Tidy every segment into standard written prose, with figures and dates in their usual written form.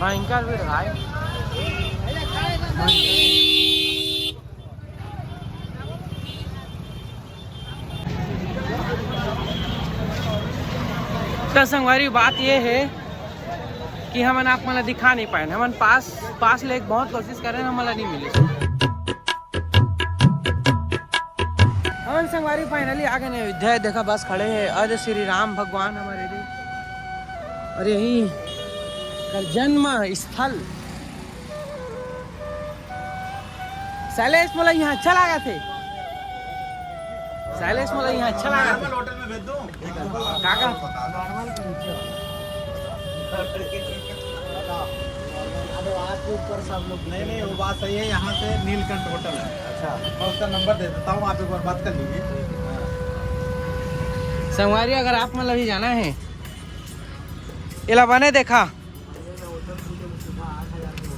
भयंकर भीड़ भाई। तो संगवारी बात ये है कि हमन आप मला दिखा नहीं पाए, हमन पास ले बहुत कोशिश कर रहे हैं, हमला नहीं मिले। हमन संगवारी फाइनली आ गए अयोध्या। देखा बस खड़े हैं, अरे श्री राम भगवान हमारे लिए, और यही जन्म स्थल। शैलेश मोला यहाँ अच्छा लगा थे, शैलेश मोला यहाँ अच्छा लगा था। होटल में भेज दो काका। ऊपर सब लोग नहीं वो बात सही है। यहाँ से नीलकंठ होटल है। अच्छा, मैं उसका नंबर दे देता हूँ, आप एक बार बात कर लीजिए। संगवारी अगर आप मतलब ही जाना है इला बने देखा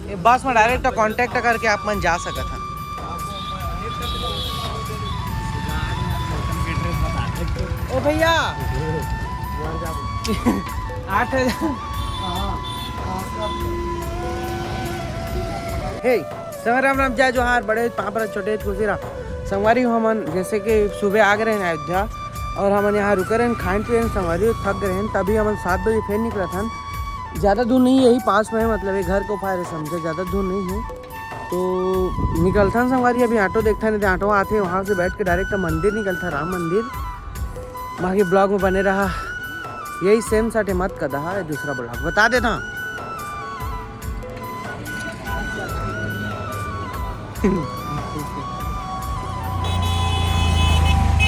ये बस में डायरेक्ट कांटेक्ट करके आप मन जा सकत हैं। ओ भैया 8,000। हे संगवारी राम राम, जय जोहार, बड़े पापड़ छोटे खुशी रहा। संगवारी हमन जैसे कि सुबह आ गए हैं अयोध्या और हमन यहाँ रुके रहे, खान पिए संगवारी थक गए हैं, तभी हमन 7 बजे फिर निकला था। ज़्यादा दूर नहीं, यही पास में है, मतलब ये घर को फायर समझे, ज़्यादा दूर नहीं है। तो निकलता संगवारी, अभी ऑटो देखता नहीं, ऑटो आते वहाँ से बैठ के डायरेक्ट मंदिर निकलता, राम मंदिर। बाकी ब्लॉग में बने रहा, यही सेम साटे मत कर रहा है, दूसरा ब्लॉग बता देता।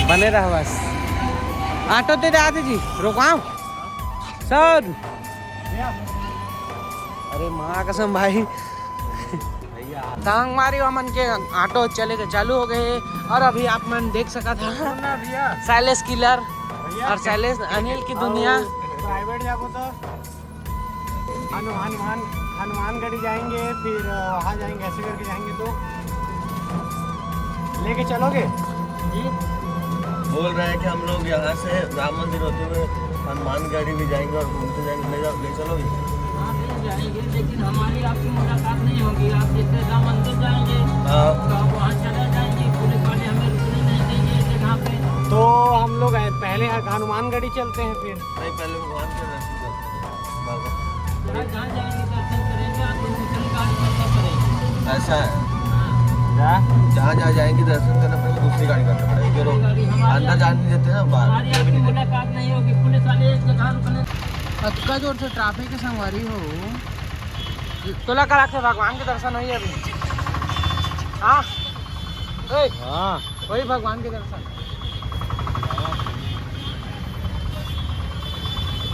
बने रहा बस। ऑटो दे आते जी, रोकाओ सर। अरे माँ कसम भाई, तांग मारी हमन के ऑटो चले के चालू हो गए। और अभी आप मन देख सका था शैलेश किलर और शैलेश अनिल की दुनिया। प्राइवेट जाओ तो हनुमानगढ़ी जाएंगे, फिर वहाँ जाएंगे, ऐसे करके जाएंगे। तो लेके चलोगे जी? बोल रहे हैं कि हम लोग यहाँ से राम मंदिर होते हुए हनुमानगढ़ी भी जाएंगे और घूमते जाएंगे। ले चलोगे? हाँ ले जाएंगे, लेकिन हमारी आपकी मुलाकात नहीं होगी। आप जैसे राम मंदिर जाएंगे तो वहाँ चले जाएंगे, पुलिस वाले हमें रुकने नहीं देंगे इस जगह पे। तो हम लोग पहले हनुमानगढ़ी चलते हैं, फिर नहीं पहले भगवान के दर्शन करते हैं। जहाँ जाएंगे दर्शन करेंगे, आप दूसरी गाड़ी पकड़ करेंगे। ऐसा है, जहाँ जहाँ जाएंगे दर्शन करना पड़ेगा, दूसरी गाड़ी करना पड़ेगा। अंदर जाने नहीं देते ना, बाहर आपकी मुलाकात नहीं होगी, पुलिस वाले एक जगह रुकने। अतका जोर से ट्रैफिक की संगवारी हो तोला करा के भगवान के दर्शन हुई अभी। हाँ हाँ, वही भगवान के दर्शन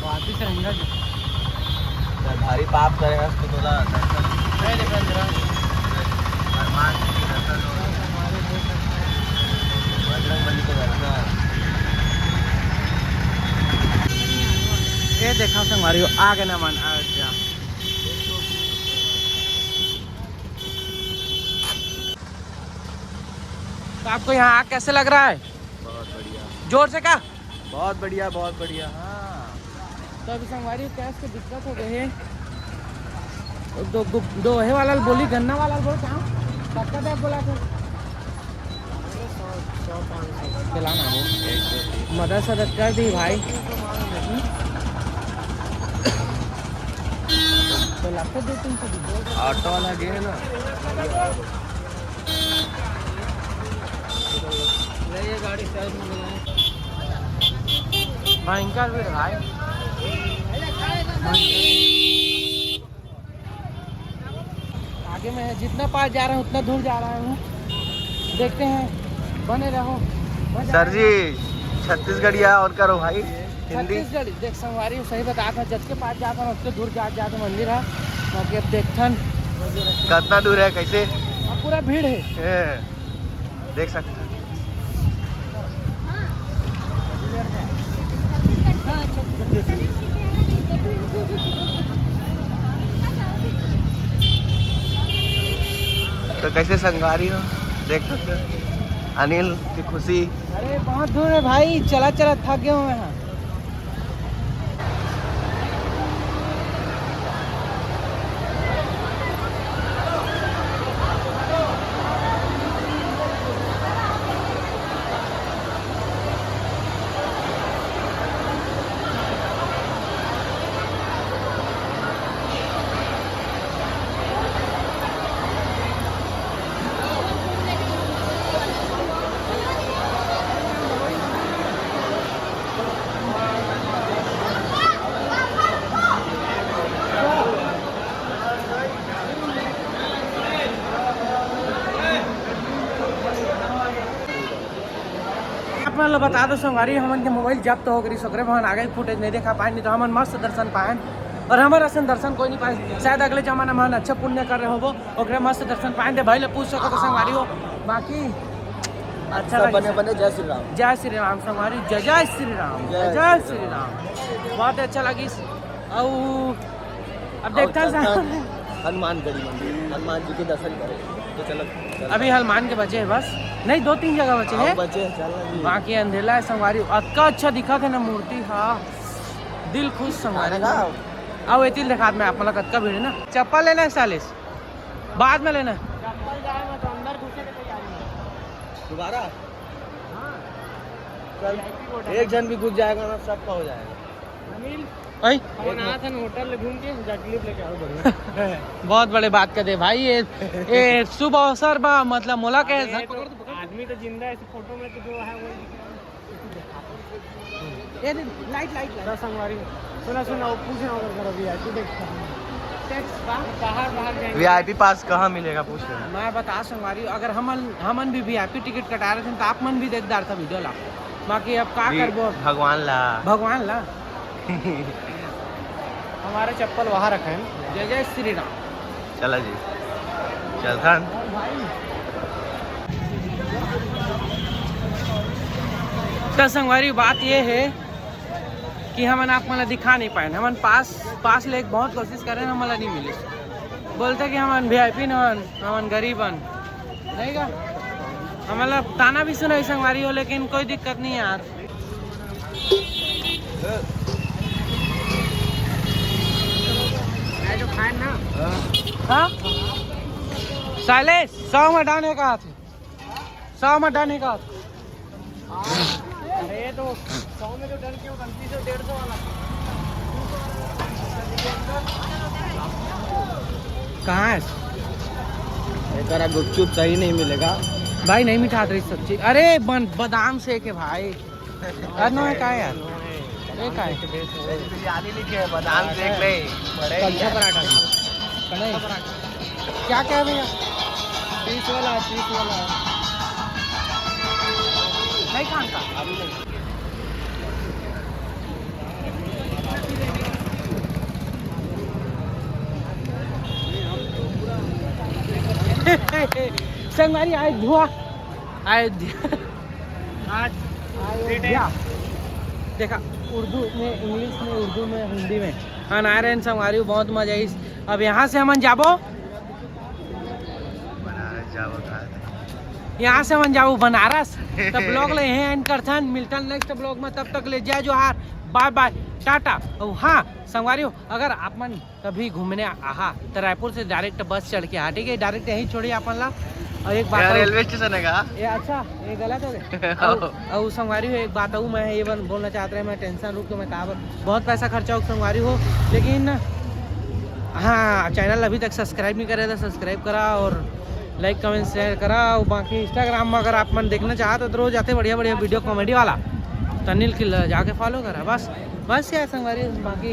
वापिस रहेंगे जी। भारी पाप करेगा उसको थोड़ा दर्शन बजरंगबली को दर्शन। ये देखा संगवारी आ गए ना मन अयोध्या। तो आपको यहाँ कैसे लग रहा है? बहुत बढ़िया, जोर से क्या? बहुत बढ़िया, बहुत बढ़िया। हाँ, तो अभी संगवारी कैश की दिक्कत हो गई है। दो है वाला बोली, गन्ना वाला बोल कहाँ सबका बैग बोला था चलाना वो मदद सदद कर दी भाई। तो लगता दे तुम ऑटो वाला गए है ना, ये गाड़ी साइड में लगाएं। भयंकर भीड़ भाई। आगे मैं जितना पास जा रहा हूँ उतना दूर जा रहा हूँ, देखते हैं, बने रहो। सर जी छत्तीसगढ़िया और करो भाई हिंदी। छत्तीसगढ़ देख संगवारी सही बता था, जज के पास जाता हूँ उससे दूर जाते मंदिर है। बाकी अब देखथन कितना दूर है, कैसे पूरा भीड़ है, देख सकते हैं। तो कैसे संगवारी हो, देख सकते हो अनिल की खुशी। अरे बहुत दूर है भाई, चला चला थक गया हूँ मैं। आपने लोग बता दो संगवारी हमन के मोबाइल जब्त हो गई सकरे भवन आगे फुटेज नहीं देखा पाए, नहीं तो हमन मस्त दर्शन पाए और हमारा असन दर्शन कोई नहीं पाए। शायद अगले जमाना में हम अच्छा पुण्य कर रहे हो वो ओकरे मस्त दर्शन पाए दे भाई ले पूछ सको तो संगवारी हो। बाकी अच्छा बने बने जय श्री राम। जय श्री राम संगवारी, जय जय श्री राम, जय जय श्री राम। बहुत अच्छा लगी। और अब देखता है हनुमानगढ़ी मंदिर, हनुमान जी के दर्शन करें तो चलो। अभी हनुमान के बचे हैं बस, नहीं 2-3 जगह बचे हैं, बचे चल बाकी अंधेला है संगवारी। अक्का अच्छा दिखा था ना मूर्ति, हाँ दिल खुश संगवारी। अब ये दिखा मैं आप मतलब कत्का भीड़ है ना। चप्पल लेना है 40 बाद में लेना है। चप्पल जाएगा तो अंदर घुसे के तैयारी है दोबारा चल, एक जन भी घुस जाएगा ना सबका हो जाएगा। अनिल भाई होटल घूम के जैकलिप लेके आओ बढ़िया। बहुत बड़े बात कर दे भाई, ये शुभ अवसर बा मतलब मोला के आदमी तो जिंदा है, इस फोटो में तो जो है वो लाइट लाइट संगवारी। सुना पूछ रहा हूँ अगर VIP देखता बाहर जाएंगे। VIP पास कहाँ मिलेगा पूछ रहे हैं। मैं बता संगवारी, अगर हमन भी VIP टिकट कटा रहे थे तो आप मन भी देखदार था वीडियो ला। बाकी अब का करबो भगवान ला हमारे चप्पल वहाँ रखे हैं। जय जय श्री राम। चला जी चल खान। तो संगवारी बात ये है कि हमन आप मतलब दिखा नहीं पाए, हमन पास ले बहुत कोशिश कर रहे हैं, हमारा नहीं मिले। बोलते कि हमन VIP न हमन गरीबन नहीं का, हम मतलब ताना भी सुना संगवारी हो, लेकिन कोई दिक्कत नहीं है यार। जो खाए ना हाँ साइलेश 100 में डाने का हाथ, 100 में डाने का हाथ। अरे तो 100 में जो डन क्यों गलती से 150 वाला कहाँ है तेरा गुपचुप सही नहीं मिलेगा भाई, नहीं मिठा रही सब्जी। अरे बादाम शेक है भाई। अरे नो है का यार, ये का है बिरयानी लिखे है बादाम शेक नहीं कलछा पराठा कढ़ाई क्या क्या है भैया? 30 वाला नहीं खान का अभी नहीं। संगवारी अयोध्या देखा, उर्दू में, इंग्लिश में, उर्दू में, हिंदी में हाँ आ रहे हैं संगवारी, बहुत मजा आई। अब यहाँ से हमन जाबो, यहाँ से हम जाओ बनारस। तब ब्लॉग ले हैं एंड करथन, मिलता नेक्स्ट ब्लॉग में, तब तक ले जय जोहार, बाय बाय, टाटा। और हाँ संगवारियों, अगर आप मन कभी घूमने आहा तो रायपुर से डायरेक्ट बस चढ़ के आ, ठीक है, डायरेक्ट यहीं छोड़िए अपन ला। और एक बात रेलवे स्टेशन है का ये, अच्छा ये गलत हो गया। और संगवारी हो एक बात हूँ, मैं ये बोलना चाहता रहा, मैं टेंशन रुक तो मैं कहा बहुत पैसा खर्चा हो संगवारी हो, लेकिन हाँ चैनल अभी तक सब्सक्राइब नहीं करे तो सब्सक्राइब करा और लाइक कमेंट शेयर करा। और बाकी इंस्टाग्राम में अगर आप मन देखना चाहते तो रोज आते बढ़िया वीडियो कॉमेडी वाला, तो अनिल की जाके फॉलो करा। बस क्या संगवारी, बाकी